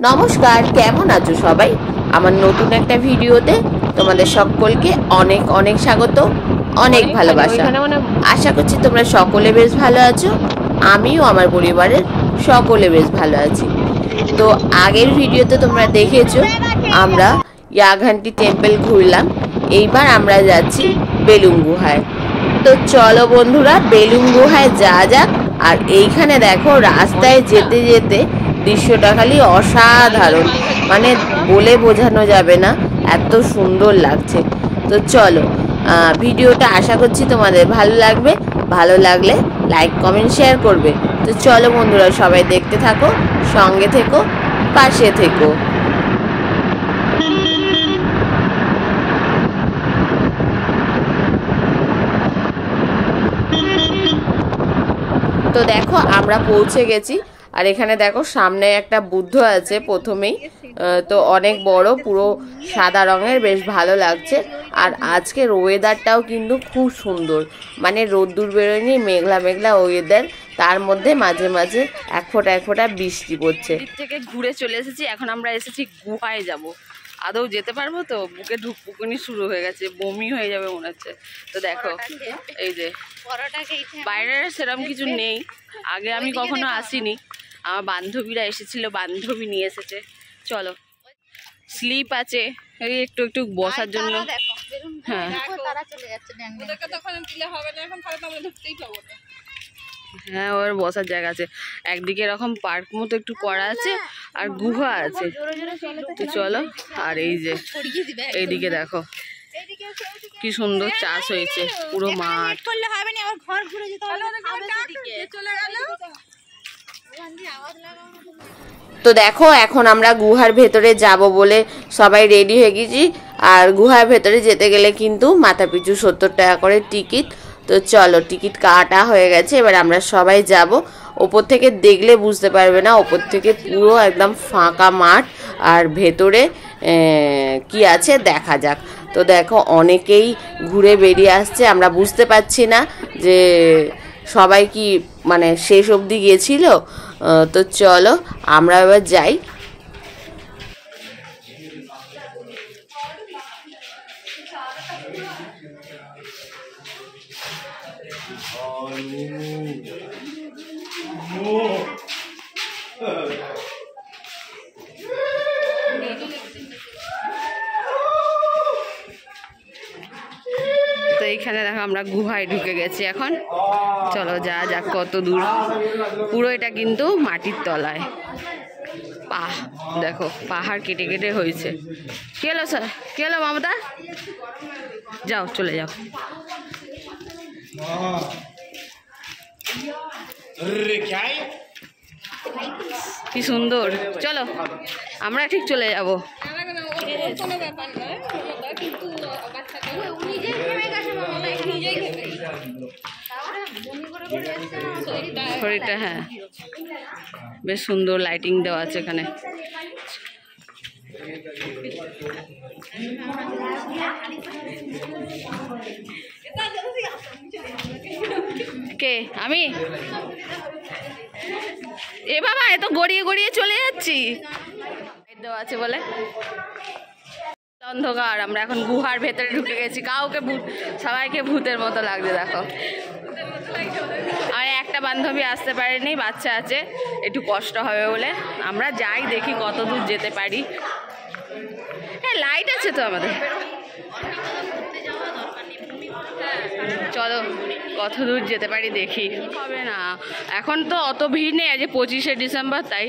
নমস্কার, কেমন আছো সবাই? আমার নতুন একটা ভিডিওতে তোমাদের সকলকে অনেক অনেক স্বাগত, অনেক ভালোবাসা। আশা করছি তোমরা সকলে বেশ ভালো আছো। আমিও আমার পরিবারের সকলে বেশ ভালো আছি। তো আগের ভিডিওতে তোমরা দেখেছো আমরা ইয়াঘান্টি টেম্পল ঘুরলাম। এইবার আমরা যাচ্ছি বেলুন গুহায়। তো চলো বন্ধুরা, বেলুন গুহায় যা যাক। আর এইখানে দেখো রাস্তায় যেতে যেতে দৃশ্যটা খালি অসাধারণ, মানে বলে বোঝানো যাবে না, এত সুন্দর লাগছে। তো চলো, ভিডিওটা আশা করছি তোমাদের ভালো লাগবে। ভালো লাগলে লাইক কমেন্ট শেয়ার করবে। তো চলো বন্ধুরা, সবাই দেখতে থাকো, সঙ্গে থেকো, পাশে থেকো। তো দেখো আমরা পৌঁছে গেছি। আর এখানে দেখো সামনে একটা বুদ্ধ আছে প্রথমেই, তো অনেক বড়, পুরো সাদা রঙের, বেশ ভালো লাগছে। আর আজকের ওয়েদারটাও কিন্তু খুব সুন্দর, মানে রোদ্দুর বেরোয়নি, মেঘলা মেঘলা ওয়েদার, তার মধ্যে মাঝে মাঝে এক ফোঁটা বৃষ্টি পড়ছে। থেকে ঘুরে চলে এসেছি, এখন আমরা এসেছি গুহায় যাব। আদৌ যেতে পারবো তো? বুকে ঢুকপুকুনি শুরু হয়ে গেছে, বমি হয়ে যাবে মনে হচ্ছে। তো দেখো এই যে বাইরের সেরকম কিছু নেই, আগে আমি কখনো আসিনি। আমার বান্ধবীরা এসেছিল, বান্ধবী নিয়ে এসেছে। চলো, স্লিপ আছে এই একটু একটু বসার জন্য। হ্যাঁ হ্যাঁ, ওর বসার জায়গা আছে। একদিকে এরকম পার্ক মতো একটু করা আছে, আর গুহা আছে। তো চলো, আর এই যে এইদিকে দেখো কি সুন্দর চাষ হয়েছে, পুরো মাঠ। তো দেখো এখন আমরা গুহার ভেতরে যাব বলে সবাই রেডি হয়ে গেছি। আর গুহার ভেতরে যেতে গেলে কিন্তু মাথাপিছু 70 টাকা করে টিকিট। তো চলো, টিকিট কাটা হয়ে গেছে, এবার আমরা সবাই যাব। ওপর থেকে দেখলে বুঝতে পারবে না, ওপর থেকে পুরো একদম ফাঁকা মাঠ, আর ভেতরে কি আছে দেখা যাক। তো দেখো অনেকেই ঘুরে বেরিয়ে আসছে, আমরা বুঝতে পারছি না যে সবাই কি মানে শেষ অবধি গিয়েছিল। তো চলো আমরা এবার যাই। তো এইখানে দেখো আমরা গুহায় ঢুকে গেছি এখন। চলো যা যাক, কত দূর, পুরো এটা কিন্তু মাটির তলায়। দেখো পাহাড় কেটে কেটে হয়েছে। কি হলো স্যার, কি হলো মমতা? যাও চলে যাও। কি সুন্দর, চলো আমরা ঠিক চলে যাব। শরীরটা হ্যাঁ বেশ সুন্দর, লাইটিং দেওয়া আছে এখানে। কে? আমি? এ বাবা, এত গড়িয়ে গড়িয়ে চলে যাচ্ছি। দেওয়া আছে বলে অন্ধকার। আমরা এখন গুহার ভেতরে ঢুকে গেছি। কাউকে সবাইকে ভূতের মতো লাগছে দেখো। আর একটা বান্ধবী আসতে পারেনি, বাচ্চা আছে, একটু কষ্ট হবে বলে। আমরা যাই, দেখি কত দূর যেতে পারি। হ্যাঁ লাইট আছে তো আমাদের। চলো কত দূর যেতে পারি দেখি। হবে না, এখন তো অত ভিড় নেই, আজ 25শে ডিসেম্বর, তাই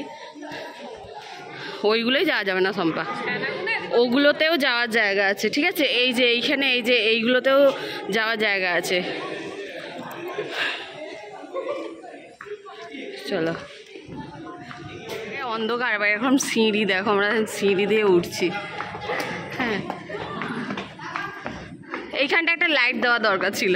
ওইগুলোই যাওয়া যাবে না শম্পা। ওগুলোতেও যাওয়ার জায়গা আছে, ঠিক আছে? এই যে এইখানে, এই যে এইগুলোতেও যাওয়ার জায়গা আছে। চলো, অন্ধকার। বা এখন সিঁড়ি দেখো, আমরা সিঁড়ি দিয়ে উঠছি। হ্যাঁ, এইখানটা একটা লাইট দেওয়া দরকার ছিল।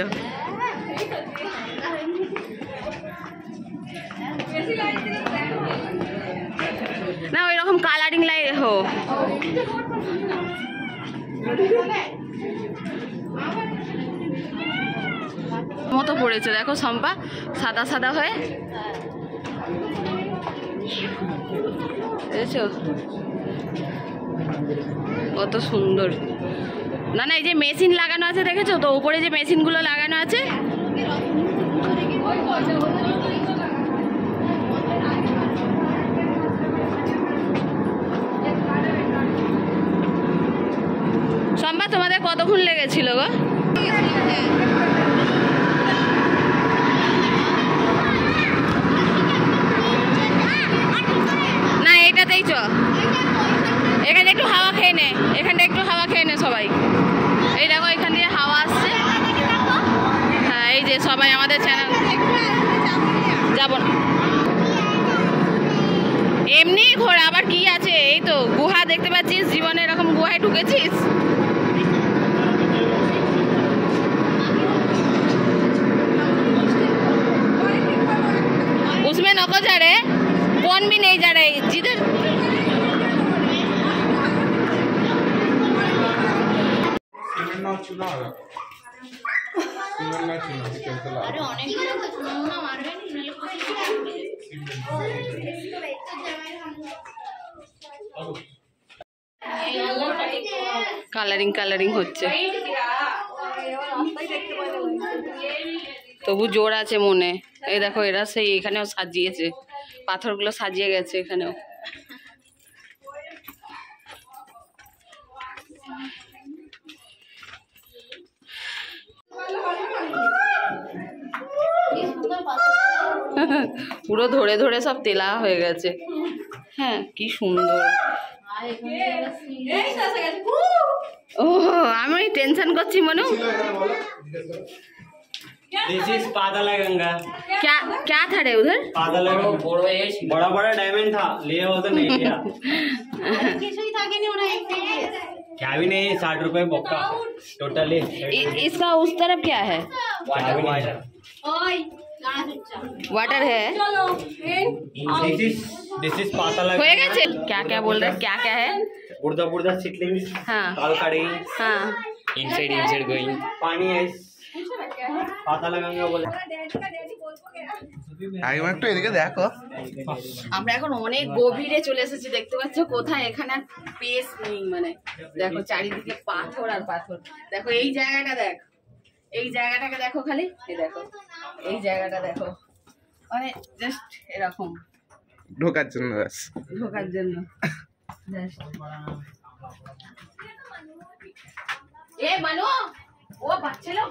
না ওই রকম কালারিং লাইট মতো পড়েছে দেখো শম্পা, সাদা সাদা হয়ে। বুঝেছো কত সুন্দর। না না এই যে মেশিন লাগানো আছে দেখেছো তো, উপরে যে মেশিনগুলো লাগানো আছে সম্ভব। তোমাদের কতক্ষণ লেগেছিল গো? না এটাতেই চ, এখানে একটু হাওয়া খেয়ে নে, এখানটা একটু হাওয়া খেয়ে নে সবাই। এই দেখো এখান দিয়ে হাওয়া আসছে। হ্যাঁ এই যে সবাই আমাদের চ্যানেল যাব না এমনি ঘোরা, আবার কি আছে? এই তো গুহা দেখতে পাচ্ছিস, জীবনে এরকম গুহায় ঢুকেছিস? उसमें नको जा रहे, कौन भी नहीं जा रहे जिधर। কালারিং কালারিং হচ্ছে, তবু জোর আছে মনে। এই দেখো এরা সেই এখানেও সাজিয়েছে, পাথরগুলো সাজিয়ে গেছে এখানেও। পুরো ধরে ধরে সব তেলা হয়ে গেছে। হ্যাঁ কি সুন্দর। ও আমি টেনশন করছি মনু। This is पाताला Ganga. क्या क्या था रे उधर? पाताला बड़ा बड़ा डायमंड था, लिया हो तो नहीं लिया। क्या भी नहीं, 60 रुपए बॉक्का टोटली। इसका उस तरफ क्या है? वाटर है। This is पाताला। हो गए क्या क्या बोल रहे, क्या क्या है? बुर्दा बुर्दा सिटलिंग्स, हाँ काल काड़ी, हाँ इनसाइड गोइंग पानी है। পাতালা গঙ্গা বলে। একটু এদিকে দেখো, আমরা এখন অনেক গভীরে চলে এসেছি, দেখতে পাচ্ছ কোথায় এখানে স্পেস নেই, মানে দেখো চারিদিকে পাথর আর পাথর। দেখো এই জায়গাটা, দেখ এই জায়গাটাকে দেখো, খালি এই দেখো এই জায়গাটা দেখো, মানে জাস্ট এরকম ঢোকার জন্য, ঢোকার জন্য। ए मनु, वो बच्चे लोग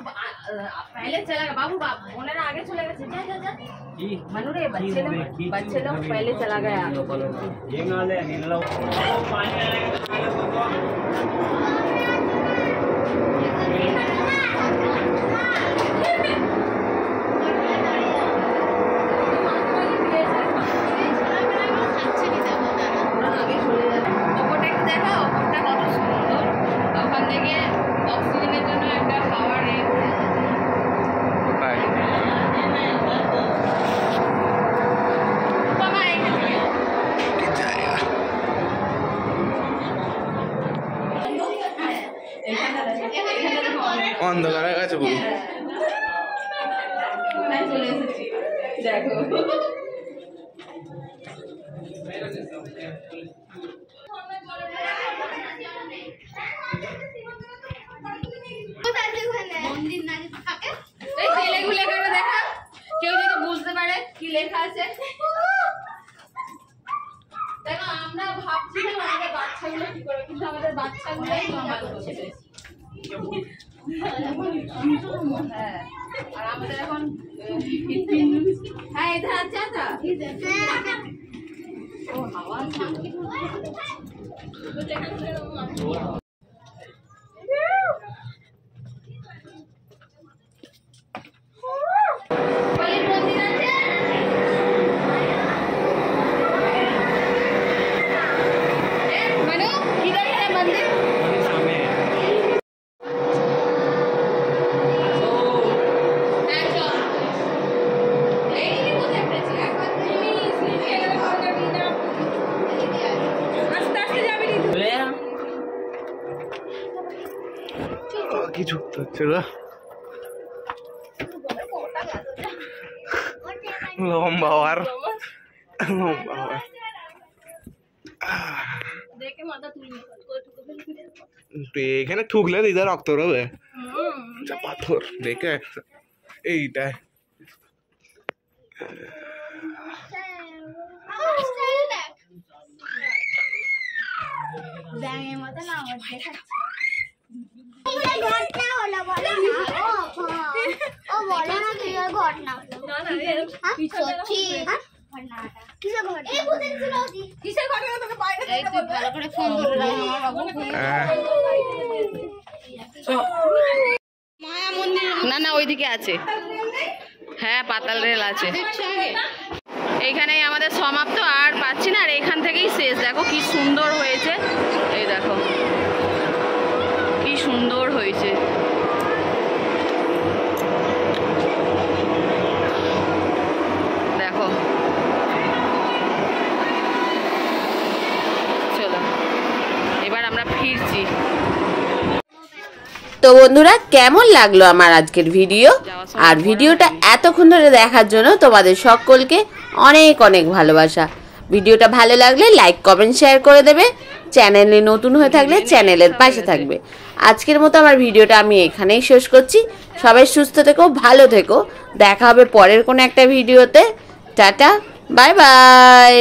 पहले चला गया। बाबू ओनर आगे चले गए। जा जा जा मनु रे, बच्चे लोग पहले चला गया। ये नाले नीला पानी অন্ধকার হয়ে গেছে পুরো। দেখো কেউ যদি বুঝতে পারে কি লেখা আছে। দেখো আমরা ভাবছিলাম আমাদের বাচ্চাগুলো কি করে, কিন্তু আমাদের বাচ্চাগুলোই নরমাল করছে। হ্যাঁ আর আমাদের এখন হ্যাঁ इधर अच्छा था। ओ हवा কি যুক্ত হচ্ছে গো, লম্বা আর লম্বা। তুই এখানে ঠুকলে দিদা রক্ত বেরোবে পাথর দেখে এইটা না না ওইদিকে আছে, হ্যাঁ পাতাল রেল আছে। এইখানেই আমাদের সমাপ্ত, আর পাচ্ছি না, আর এখান থেকেই শেষ। দেখো কি সুন্দর হয়েছে, এই দেখো কি সুন্দর হয়েছে। দেখো চলো এবার আমরা ফিরছি। তো বন্ধুরা, কেমন লাগলো আমার আজকের ভিডিও? আর ভিডিওটা এতক্ষণ ধরে দেখার জন্য তোমাদের সকলকে অনেক অনেক ভালোবাসা। ভিডিওটা ভালো লাগলে লাইক কমেন্ট শেয়ার করে দেবে। চ্যানেলে নতুন হয়ে থাকলে চ্যানেলের পাশে থাকবে। আজকের মতো আমার ভিডিওটা আমি এখানেই শেষ করছি। সবাই সুস্থ থেকো, ভালো থেকো। দেখা হবে পরের কোনো একটা ভিডিওতে। Tata, bye bye.